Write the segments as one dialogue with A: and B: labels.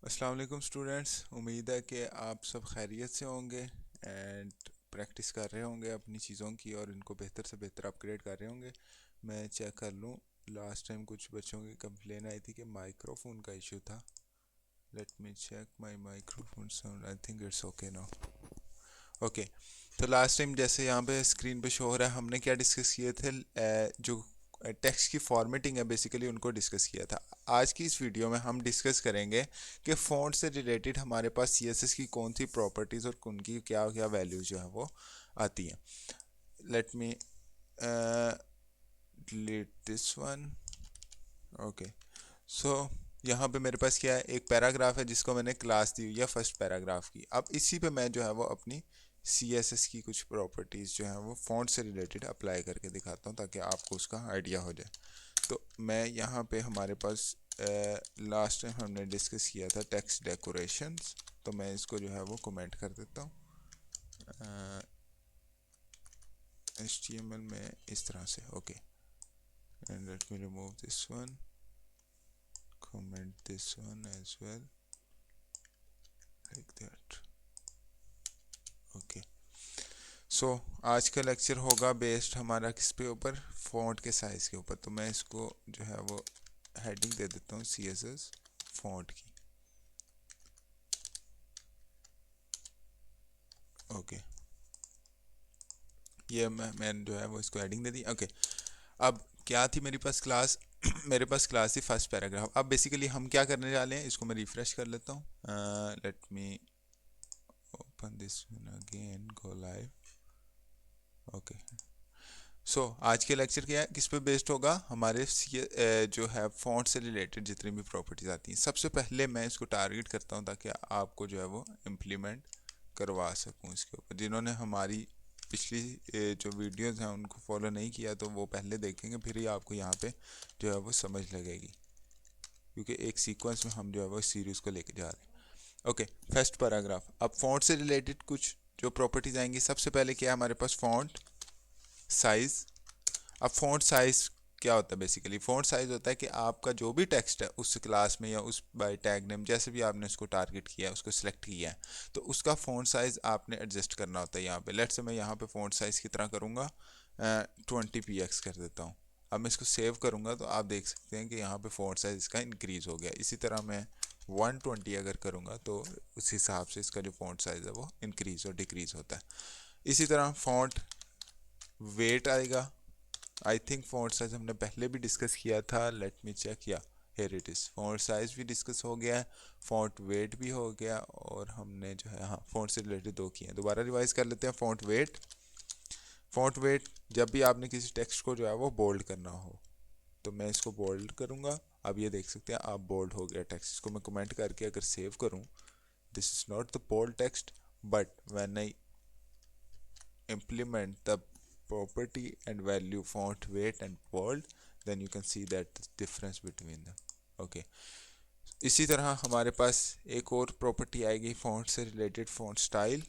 A: अस्सलाम वालेकुम स्टूडेंट्स। उम्मीद है कि आप सब खैरियत से होंगे एंड प्रैक्टिस कर रहे होंगे अपनी चीज़ों की और इनको बेहतर से बेहतर अपग्रेड कर रहे होंगे। मैं चेक कर लूँ, लास्ट टाइम कुछ बच्चों की कंप्लेन आई थी कि माइक्रोफोन का इशू था। Let me check my microphone sound, I think it's okay now. Okay, तो लास्ट टाइम जैसे यहाँ पे स्क्रीन पे शो हो रहा है, हमने क्या डिस्कस किए थे, जो टेक्स्ट की फॉर्मेटिंग है बेसिकली उनको डिस्कस किया था। आज की इस वीडियो में हम डिस्कस करेंगे कि फ़ॉन्ट से रिलेटेड हमारे पास सीएसएस की कौन सी प्रॉपर्टीज़ और उनकी क्या क्या वैल्यूज जो है वो आती हैं। Let me delete this one. Okay, so यहाँ पे मेरे पास क्या है, एक पैराग्राफ है जिसको मैंने क्लास दी हुई है फर्स्ट पैराग्राफ की। अब इसी पे मैं जो है वो अपनी सी एस एस की कुछ प्रॉपर्टीज़ जो है वो फ़ॉन्ट से रिलेटेड अप्लाई करके दिखाता हूँ ताकि आपको उसका आइडिया हो जाए। तो मैं यहाँ पे हमारे पास लास्ट टाइम हमने डिस्कस किया था टेक्स्ट डेकोरेशंस, तो मैं इसको जो है वो कमेंट कर देता हूँ HTML में इस तरह से। Okay, and let me remove this one, comment this one as well like that. Okay, so आज का लेक्चर होगा बेस्ड हमारा किस पे ऊपर, फॉन्ट के साइज़ के ऊपर। तो मैं इसको जो है वो हेडिंग दे देता हूँ CSS फॉन्ट की। ओके, ये मैंने जो है वो इसको हेडिंग दे दी। ओके, अब क्या थी मेरे पास क्लास मेरे पास क्लास थी फर्स्ट पैराग्राफ। अब बेसिकली हम क्या करने वाले हैं, इसको मैं रिफ्रेश कर लेता हूँ। Let me open this one again, go live. Okay, आज के लेक्चर क्या है, किस पे बेस्ड होगा, हमारे जो है फॉन्ट से रिलेटेड जितनी भी प्रॉपर्टीज आती हैं। सबसे पहले मैं इसको टारगेट करता हूँ ताकि आपको जो है वो इम्प्लीमेंट करवा सकूँ इसके ऊपर। जिन्होंने हमारी पिछली जो वीडियोस हैं उनको फॉलो नहीं किया तो वो पहले देखेंगे, फिर ही आपको यहाँ पे जो है वो समझ लगेगी, क्योंकि एक सीक्वेंस में हम जो है वो इस सीरीज़ को लेके जा रहे हैं। Okay, first paragraph. अब फॉन्ट से रिलेटेड कुछ जो प्रॉपर्टीज आएंगी, सबसे पहले क्या है हमारे पास, फॉन्ट साइज़। अब फ़ॉन्ट साइज़ क्या होता है, बेसिकली फ़ॉन्ट साइज़ होता है कि आपका जो भी टेक्स्ट है उस क्लास में या उस बाय टैग नेम जैसे भी आपने उसको टारगेट किया है, उसको सिलेक्ट किया है, तो उसका फ़ॉन्ट साइज़ आपने एडजस्ट करना होता है। यहाँ पे लेट्स से मैं यहाँ पे फ़ॉन्ट साइज़ कितना करूँगा, 20 px कर देता हूँ। अब मैं इसको सेव करूँगा तो आप देख सकते हैं कि यहाँ पे फ़ॉन्ट साइज़ इसका इंक्रीज़ हो गया। इसी तरह मैं 120 अगर करूँगा तो उस हिसाब से इसका जो फ़ॉन्ट साइज़ है वो इंक्रीज़ और डिक्रीज़ होता है। इसी तरह फ़ॉन्ट वेट आएगा। आई थिंक फ़ॉन्ट साइज हमने पहले भी डिस्कस किया था, let me check. Yeah here it is, font size भी डिस्कस हो गया है, फ़ॉन्ट वेट भी हो गया, और हमने जो है हाँ फ़ॉन्ट से रिलेटेड दो किए हैं। दोबारा रिवाइज कर लेते हैं। फ़ॉन्ट वेट, फ़ॉन्ट वेट जब भी आपने किसी टेक्स्ट को जो है वो बोल्ड करना हो तो मैं इसको बोल्ड करूँगा। अब ये देख सकते हैं आप, बोल्ड हो गया टेक्स्ट। इसको मैं कमेंट करके अगर सेव करूँ, this is not the bold text, but when I implement the property and value font weight and bold, then you can see that difference between them. Okay, इसी तरह हमारे पास एक और प्रॉपर्टी आएगी फॉन्ट से रिलेटेड, फॉन्ट स्टाइल।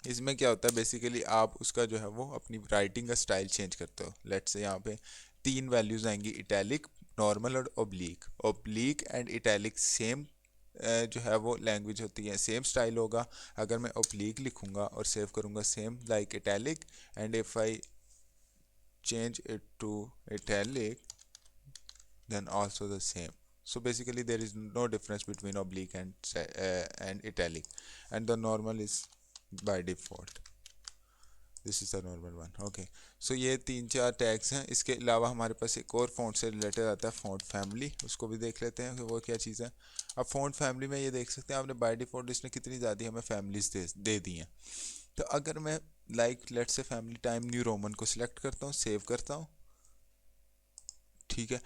A: इसमें क्या होता है, बेसिकली आप उसका जो है वो अपनी राइटिंग का स्टाइल चेंज करते हो। लेट्स से यहाँ पे तीन वैल्यूज आएंगी, इटैलिक, नॉर्मल और oblique. Oblique and italic same जो है वो लैंग्वेज होती है, सेम स्टाइल होगा। अगर मैं ओब्लीक लिखूंगा और सेव करूंगा same like italic, and if I change it to italic, then also the same. So basically there is no difference between oblique and italic, and the normal is by default. This is the normal one. Okay, so ये तीन चार tags हैं। इसके अलावा हमारे पास एक और font से रिलेटेड आता है, फ़ॉन्ट फैमिली। उसको भी देख लेते हैं कि वो क्या चीज़ है। अब फ़ॉन्ट फैमिली में ये देख सकते हैं आपने बाय डिफ़ॉल्ट इसने कितनी ज़्यादा हमें फैमिलीज दे दी हैं। तो अगर मैं लाइक लेट से फैमिली टाइम न्यू रोमन को सिलेक्ट करता हूँ, सेव करता हूँ, ठीक है।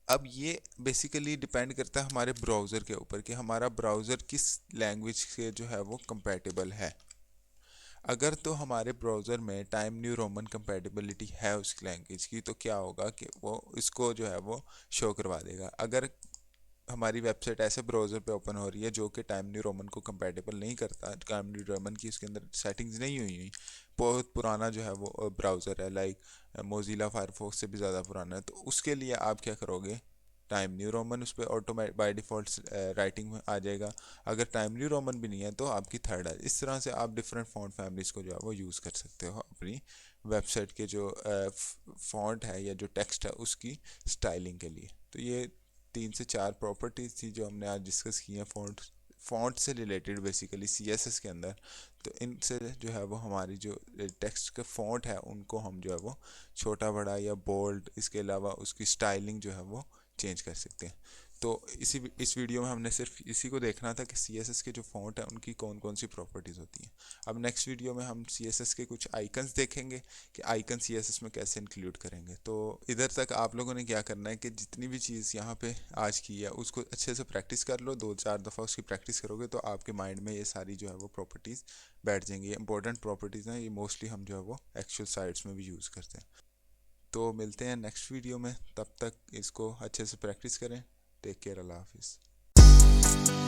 A: अब ये बेसिकली डिपेंड करता है हमारे ब्राउज़र के ऊपर कि हमारा ब्राउज़र किस लैंग्वेज से जो है वो कंपैटिबल है। अगर तो हमारे ब्राउज़र में टाइम न्यू रोमन कंपैटिबिलिटी है उस लैंग्वेज की, तो क्या होगा कि वो इसको जो है वो शो करवा देगा। अगर हमारी वेबसाइट ऐसे ब्राउज़र पे ओपन हो रही है जो कि टाइम न्यू रोमन को कंपैटिबल नहीं करता, टाइम न्यू रोमन की उसके अंदर सेटिंग्स नहीं हुई हुई, बहुत पुराना जो है वो ब्राउज़र है, लाइक मोजिला फायरफॉक्स से भी ज़्यादा पुराना है, तो उसके लिए आप क्या करोगे, टाइम न्यू रोमन उस पर ऑटोमेटिक बाय डिफ़ॉल्ट राइटिंग में आ जाएगा। अगर टाइम न्यू रोमन भी नहीं है तो आपकी थर्ड है। इस तरह से आप डिफरेंट फ़ॉन्ट फैमिलीज़ को जो है वो यूज़ कर सकते हो अपनी वेबसाइट के जो फ़ॉन्ट है या जो टेक्स्ट है उसकी स्टाइलिंग के लिए। तो ये 3 से 4 प्रॉपर्टीज़ थी जो हमने आज डिस्कस की हैं फ़ॉन्ट से रिलेटेड बेसिकली सीएसएस के अंदर। तो इनसे जो है वो हमारी जो टेक्स्ट के फ़ॉन्ट है उनको हम जो है वो छोटा बड़ा या बोल्ड, इसके अलावा उसकी स्टाइलिंग जो है वो चेंज कर सकते हैं। तो इस वीडियो में हमने सिर्फ इसी को देखना था कि सीएसएस के जो फ़ॉन्ट है उनकी कौन कौन सी प्रॉपर्टीज़ होती हैं। अब नेक्स्ट वीडियो में हम सीएसएस के कुछ आइकन्स देखेंगे कि आइकन सीएसएस में कैसे इंक्लूड करेंगे। तो इधर तक आप लोगों ने क्या करना है कि जितनी भी चीज़ यहाँ पे आज की है उसको अच्छे से प्रैक्टिस कर लो। 2-4 दफ़ा उसकी प्रैक्टिस करोगे तो आपके माइंड में ये सारी जो है वो प्रॉपर्टीज़ बैठ जाएंगी। ये इंपॉर्टेंट प्रॉपर्टीज़ हैं, ये मोस्टली हम जो है वो एक्चुअल साइट्स में भी यूज़ करते हैं। तो मिलते हैं नेक्स्ट वीडियो में, तब तक इसको अच्छे से प्रैक्टिस करें। टेक केयर, अल्लाह हाफिज़।